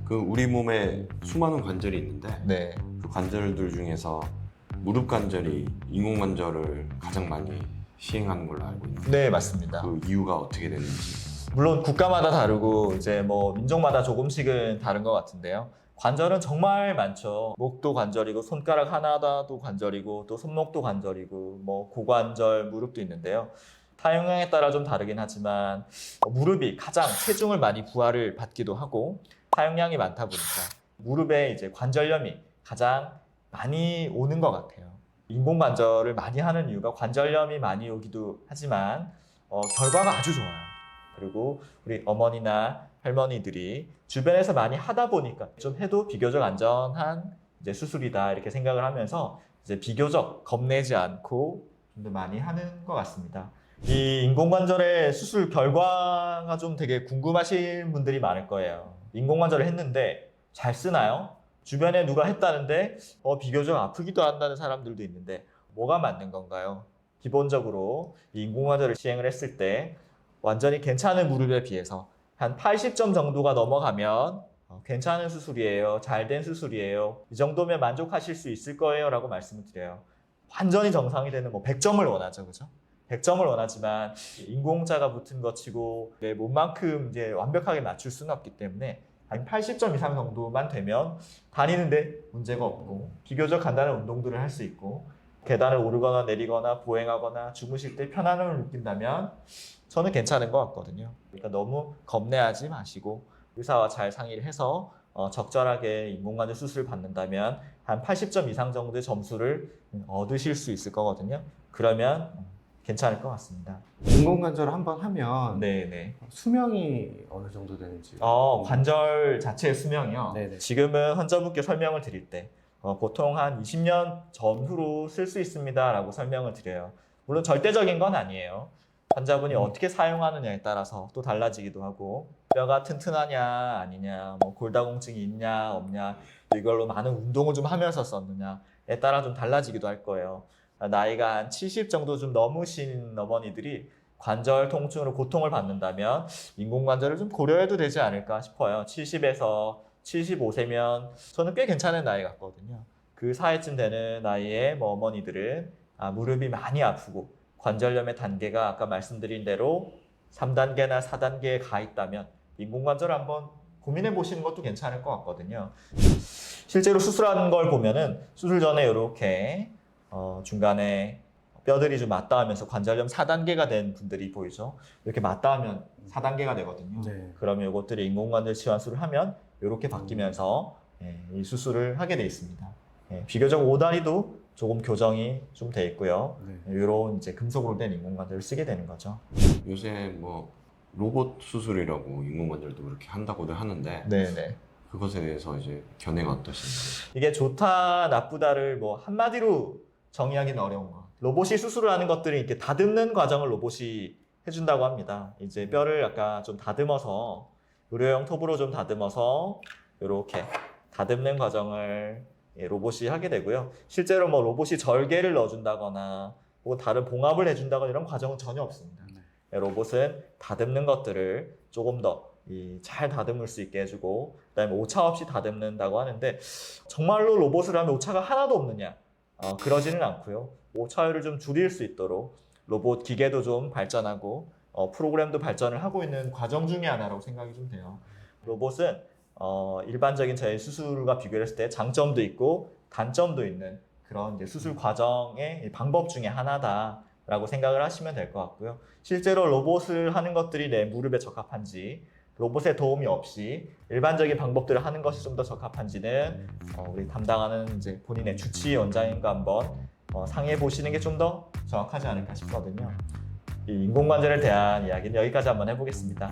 그 우리 몸에 수많은 관절이 있는데 네. 그 관절들 중에서 무릎 관절이 인공 관절을 가장 많이 시행하는 걸로 알고 있는데 네, 맞습니다. 그 이유가 어떻게 되는지. 물론 국가마다 다르고 이제 뭐 민족마다 조금씩은 다른 것 같은데요. 관절은 정말 많죠. 목도 관절이고 손가락 하나도 관절이고 또 손목도 관절이고 뭐 고관절, 무릎도 있는데요. 사용량에 따라 좀 다르긴 하지만 무릎이 가장 체중을 많이 부하를 받기도 하고 사용량이 많다 보니까 무릎에 이제 관절염이 가장 많이 오는 것 같아요. 인공관절을 많이 하는 이유가 관절염이 많이 오기도 하지만 결과가 아주 좋아요. 그리고 우리 어머니나 할머니들이 주변에서 많이 하다 보니까 좀 해도 비교적 안전한 이제 수술이다 이렇게 생각을 하면서 이제 비교적 겁내지 않고 좀 더 많이 하는 것 같습니다. 이 인공관절의 수술 결과가 좀 되게 궁금하신 분들이 많을 거예요. 인공관절을 했는데 잘 쓰나요? 주변에 누가 했다는데 비교적 아프기도 한다는 사람들도 있는데 뭐가 맞는 건가요? 기본적으로 이 인공관절을 시행을 했을 때 완전히 괜찮은 무릎에 비해서 한 80점 정도가 넘어가면 괜찮은 수술이에요. 잘 된 수술이에요. 이 정도면 만족하실 수 있을 거예요. 라고 말씀을 드려요. 완전히 정상이 되는 뭐 100점을 원하죠. 그죠? 100점을 원하지만 인공자가 붙은 것 치고 내 몸만큼 이제 완벽하게 맞출 수는 없기 때문에 한 80점 이상 정도만 되면 다니는데 문제가 없고 비교적 간단한 운동들을 할 수 있고 계단을 오르거나 내리거나 보행하거나 주무실 때 편안함을 느낀다면 저는 괜찮은 것 같거든요. 그러니까 너무 겁내하지 마시고 의사와 잘 상의를 해서 적절하게 인공관절 수술을 받는다면 한 80점 이상 정도의 점수를 얻으실 수 있을 거거든요. 그러면 괜찮을 것 같습니다. 인공관절을 한번 하면 네네. 수명이 어느 정도 되는지. 관절 자체의 수명이요. 네네. 지금은 환자분께 설명을 드릴 때 보통 한 20년 전후로 쓸 수 있습니다 라고 설명을 드려요. 물론 절대적인 건 아니에요. 환자분이 어떻게 사용하느냐에 따라서 또 달라지기도 하고 뼈가 튼튼하냐 아니냐 뭐 골다공증이 있냐 없냐 또 이걸로 많은 운동을 좀 하면서 썼느냐에 따라 좀 달라지기도 할 거예요. 나이가 한 70 정도 좀 넘으신 어머니들이 관절 통증으로 고통을 받는다면 인공관절을 좀 고려해도 되지 않을까 싶어요. 70에서 75세면 저는 꽤 괜찮은 나이 같거든요. 그 사이쯤 되는 나이에 뭐 어머니들은 무릎이 많이 아프고 관절염의 단계가 아까 말씀드린 대로 3단계나 4단계에 가 있다면 인공관절을 한번 고민해 보시는 것도 괜찮을 것 같거든요. 실제로 수술하는 걸 보면은 수술 전에 이렇게 중간에 뼈들이 좀 맞닿으면서 관절염 4단계가 된 분들이 보이죠. 이렇게 맞닿으면 4단계가 되거든요. 네. 그러면 이것들이 인공관절 치환술을 하면 이렇게 바뀌면서 이 수술을 하게 돼 있습니다. 비교적 5다리도 조금 교정이 좀 돼 있고요. 네. 이런 이제 금속으로 된 인공관절을 쓰게 되는 거죠. 요새 뭐 로봇 수술이라고 인공관절도 그렇게 한다고들 하는데 네네. 그것에 대해서 이제 견해가 어떠신지. 이게 좋다 나쁘다를 뭐 한마디로 정의하기는 어려운 거. 로봇이 수술을 하는 것들이 이렇게 다듬는 과정을 로봇이 해준다고 합니다. 이제 뼈를 아까 좀 다듬어서 의료용 톱으로 좀 다듬어서 이렇게 다듬는 과정을 로봇이 하게 되고요. 실제로 뭐 로봇이 절개를 넣어준다거나 혹은 다른 봉합을 해준다거나 이런 과정은 전혀 없습니다. 로봇은 다듬는 것들을 조금 더 잘 다듬을 수 있게 해주고 그다음에 오차 없이 다듬는다고 하는데 정말로 로봇을 하면 오차가 하나도 없느냐? 그러지는 않고요. 오차율을 좀 줄일 수 있도록 로봇 기계도 좀 발전하고 프로그램도 발전을 하고 있는 과정 중에 하나라고 생각이 좀 돼요. 로봇은 일반적인 저희 수술과 비교했을 때 장점도 있고 단점도 있는 그런 이제 수술 과정의 방법 중에 하나다라고 생각을 하시면 될 것 같고요. 실제로 로봇을 하는 것들이 내 무릎에 적합한지 로봇의 도움이 없이 일반적인 방법들을 하는 것이 좀 더 적합한지는 우리 담당하는 이제 본인의 주치의 원장님과 한번 상의해 보시는 게 좀 더 정확하지 않을까 싶거든요. 이 인공관절에 대한 이야기는 여기까지 한번 해보겠습니다.